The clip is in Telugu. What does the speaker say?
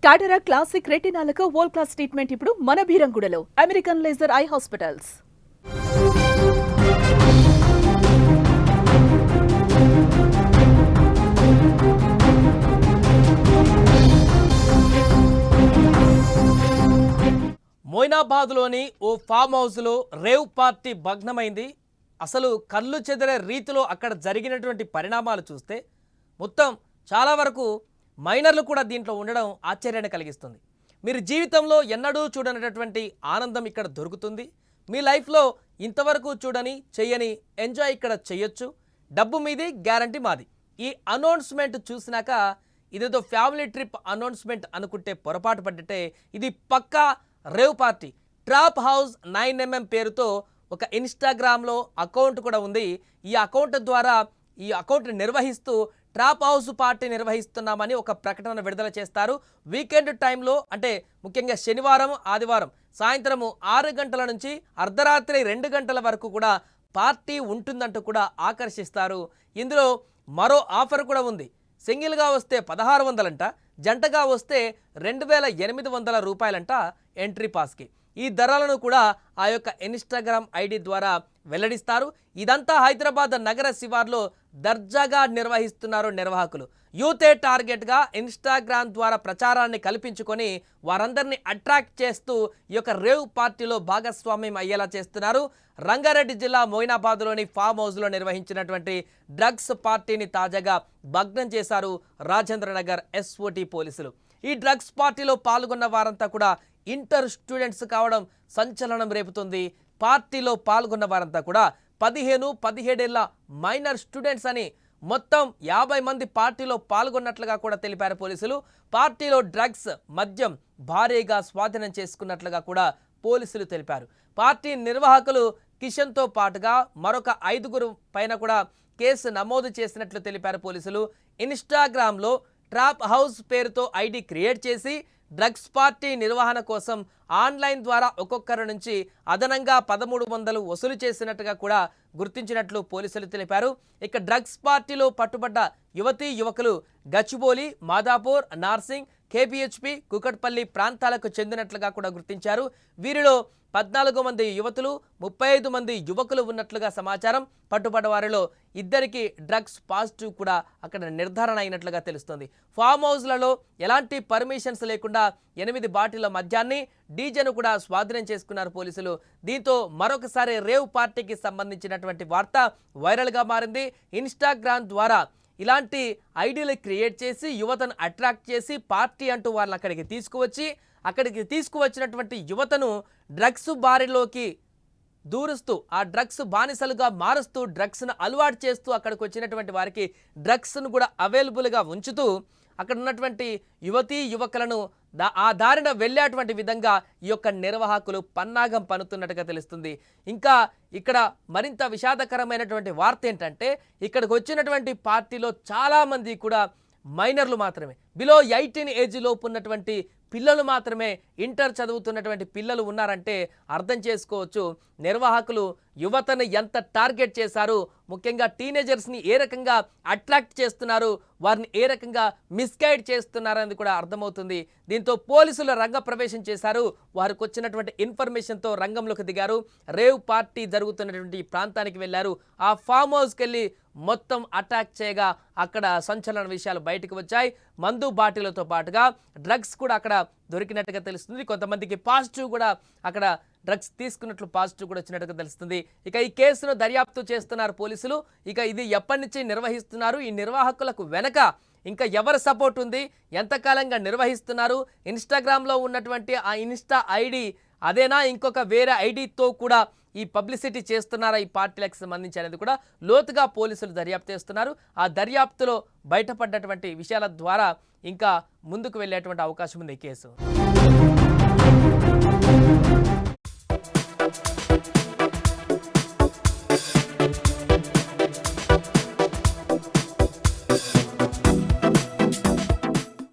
కాటరా క్లాసిక్ రెటినాలకు వరల్డ్ క్లాస్ ట్రీట్మెంట్ ఇప్పుడు మన భీరంగూడలో అమెరికన్ లేజర్ ఐ హాస్పిటల్స్. మొయినాబాద్లోని ఓ ఫామ్ హౌస్లో రేవ్ పార్టీ భగ్నమైంది. అసలు కళ్ళు చెదిరే రీతిలో అక్కడ జరిగినటువంటి పరిణామాలు చూస్తే మొత్తం చాలా వరకు మైనర్లు కూడా దీంట్లో ఉండడం ఆశ్చర్యాన్ని కలిగిస్తుంది. మీరు జీవితంలో ఎన్నడూ చూడనటువంటి ఆనందం ఇక్కడ దొరుకుతుంది. మీ లైఫ్లో ఇంతవరకు చూడని చెయ్యని ఎంజాయ్ ఇక్కడ చెయ్యొచ్చు. డబ్బు మీది, గ్యారంటీ మాది. ఈ అనౌన్స్మెంట్ చూసినాక ఇదేదో ఫ్యామిలీ ట్రిప్ అనౌన్స్మెంట్ అనుకుంటే పొరపాటు పడ్డట్టే. ఇది పక్కా rave party. Trap house 9mm పేరుతో ఒక ఇన్స్టాగ్రామ్లో అకౌంట్ కూడా ఉంది. ఈ అకౌంట్ ద్వారా ఈ అకౌంట్ నిర్వహిస్తూ ట్రాప్ హౌస్ పార్టీ నిర్వహిస్తున్నామని ఒక ప్రకటన విడుదల చేస్తారు. వీకెండ్ టైంలో అంటే ముఖ్యంగా శనివారం, ఆదివారం సాయంత్రము 6 గంటల నుంచి అర్ధరాత్రి 2 గంటల వరకు కూడా పార్టీ ఉంటుందంటూ కూడా ఆకర్షిస్తారు. ఇందులో మరో ఆఫర్ కూడా ఉంది. సింగిల్గా వస్తే 1600 అంట, జంటగా వస్తే 2800 రూపాయలంట ఎంట్రీ పాస్కి. ఈ ధరలను కూడా ఆ యొక్క ఇన్స్టాగ్రామ్ ఐడి ద్వారా వెల్లడిస్తారు. ఇదంతా హైదరాబాద్ నగర శివార్లో దర్జాగా నిర్వహిస్తున్నారు నిర్వాహకులు. యూతే టార్గెట్గా ఇన్స్టాగ్రామ్ ద్వారా ప్రచారాన్ని కల్పించుకొని వారందరినీ అట్రాక్ట్ చేస్తూ ఈ యొక్క రేవ్ పార్టీలో భాగస్వామ్యం అయ్యేలా చేస్తున్నారు. రంగారెడ్డి జిల్లా మొయినాబాద్లోని ఫామ్ హౌస్లో నిర్వహించినటువంటి డ్రగ్స్ పార్టీని తాజాగా భగ్నం చేశారు రాజేంద్రనగర్ SOT పోలీసులు. ఈ డ్రగ్స్ పార్టీలో పాల్గొన్న వారంతా కూడా ఇంటర్ స్టూడెంట్స్ కావడం సంచలనం రేపుతుంది. పార్టీలో పాల్గొన్న వారంతా కూడా 15-17 ఏళ్ల మైనర్ స్టూడెంట్స్ అని మొత్తం 50 మంది పార్టీలో పాల్గొన్నట్లుగా కూడా తెలిపారు పోలీసులు. పార్టీలో డ్రగ్స్, మద్యం భారీగా స్వాధీనం చేసుకున్నట్లుగా కూడా పోలీసులు తెలిపారు. పార్టీ నిర్వాహకులు కిషన్తో పాటుగా మరొక 5 పైన కూడా కేసు నమోదు చేసినట్లు తెలిపారు పోలీసులు. ఇన్స్టాగ్రామ్లో ట్రాప్ హౌస్ పేరుతో ఐడి క్రియేట్ చేసి డ్రగ్స్ పార్టీ నిర్వహణ కోసం ఆన్లైన్ ద్వారా ఒక్కొక్కరి నుంచి అదనంగా 1300 వసూలు చేసినట్టుగా కూడా గుర్తించినట్లు పోలీసులు తెలిపారు. ఇక డ్రగ్స్ పార్టీలో పట్టుబడ్డ యువతీ యువకులు గచ్చిబౌలి, మాదాపూర్, నార్సింగ్, KPHP, కుకట్పల్లి ప్రాంతాలకు చెందినట్లుగా కూడా గుర్తించారు. వీరిలో 14 మంది యువతులు, 35 మంది యువకులు ఉన్నట్లుగా సమాచారం. పట్టుబడ్డ వారిలో 2కి డ్రగ్స్ పాజిటివ్ కూడా అక్కడ నిర్ధారణ అయినట్లుగా తెలుస్తుంది. ఫామ్ హౌస్లలో ఎలాంటి పర్మిషన్స్ లేకుండా 8 బాటిళ్ల మద్యాన్ని, డీజేను కూడా స్వాధీనం చేసుకున్నారు పోలీసులు. దీంతో మరొకసారి రేవ్ పార్టీకి సంబంధించినటువంటి వార్త వైరల్గా మారింది. ఇన్స్టాగ్రామ్ ద్వారా ఇలాంటి ఐడీలు క్రియేట్ చేసి యువతను అట్రాక్ట్ చేసి పార్టీ అంటూ వాళ్ళని అక్కడికి తీసుకువచ్చినటువంటి యువతను డ్రగ్స్ బారిలోకి దూరుస్తూ ఆ డ్రగ్స్ బానిసలుగా మారుస్తూ డ్రగ్స్ను అలవాటు చేస్తూ అక్కడికి వచ్చినటువంటి వారికి డ్రగ్స్ను కూడా అవైలబుల్గా ఉంచుతూ అక్కడ ఉన్నటువంటి యువతీ యువకులను ఆ దారిన వెళ్ళేటువంటి విధంగా ఈ యొక్క నిర్వాహకులు పన్నాగం పన్నుతున్నట్టుగా తెలుస్తుంది. ఇంకా ఇక్కడ మరింత విషాదకరమైనటువంటి వార్త ఏంటంటే ఇక్కడికి వచ్చినటువంటి పార్టీలో చాలామంది కూడా మైనర్లు మాత్రమే, బిలో 18 ఏజ్ లోపు ఉన్నటువంటి పిల్లలు మాత్రమే, ఇంటర్ చదువుతున్నటువంటి పిల్లలు ఉన్నారంటే అర్థం చేసుకోవచ్చు నిర్వాహకులు యువతను ఎంత టార్గెట్ చేశారు, ముఖ్యంగా టీనేజర్స్ని ఏ రకంగా అట్రాక్ట్ చేస్తున్నారు, వారిని ఏ రకంగా మిస్గైడ్ చేస్తున్నారని కూడా అర్థమవుతుంది. దీంతో పోలీసులు రంగప్రవేశం చేశారు. వారికి వచ్చినటువంటి ఇన్ఫర్మేషన్తో రంగంలోకి దిగారు. రేవ్ పార్టీ జరుగుతున్నటువంటి ప్రాంతానికి వెళ్ళారు. ఆ ఫామ్ హౌస్కి వెళ్ళి మొత్తం అటాక్ చేయగా అక్కడ సంచలన విషయాలు బయటకు వచ్చాయి. మందు బాటిలతో పాటుగా డ్రగ్స్ కూడా అక్కడ దొరికినట్టుగా తెలుస్తుంది. కొంతమందికి పాజిటివ్ కూడా అక్కడ డ్రగ్స్ తీసుకున్నట్లు పాజిటివ్ కూడా వచ్చినట్టుగా తెలుస్తుంది. ఇక ఈ కేసును దర్యాప్తు చేస్తున్నారు పోలీసులు. ఇక ఇది ఎప్పటి నుంచి నిర్వహిస్తున్నారు, ఈ నిర్వాహకులకు వెనక ఇంకా ఎవరి సపోర్ట్ ఉంది, ఎంతకాలంగా నిర్వహిస్తున్నారు, ఇన్స్టాగ్రామ్లో ఉన్నటువంటి ఆ ఇన్స్టా ఐడి అదేనా, ఇంకొక వేరే ఐడితో కూడా ఈ పబ్లిసిటీ చేస్తున్నారా ఈ పార్టీలకు సంబంధించి అనేది కూడా లోతుగా పోలీసులు దర్యాప్తు చేస్తున్నారు. ఆ దర్యాప్తులో బయటపడ్డటువంటి విషయాల ద్వారా ఇంకా ముందుకు వెళ్ళేటువంటి అవకాశం ఉంది ఈ కేసు.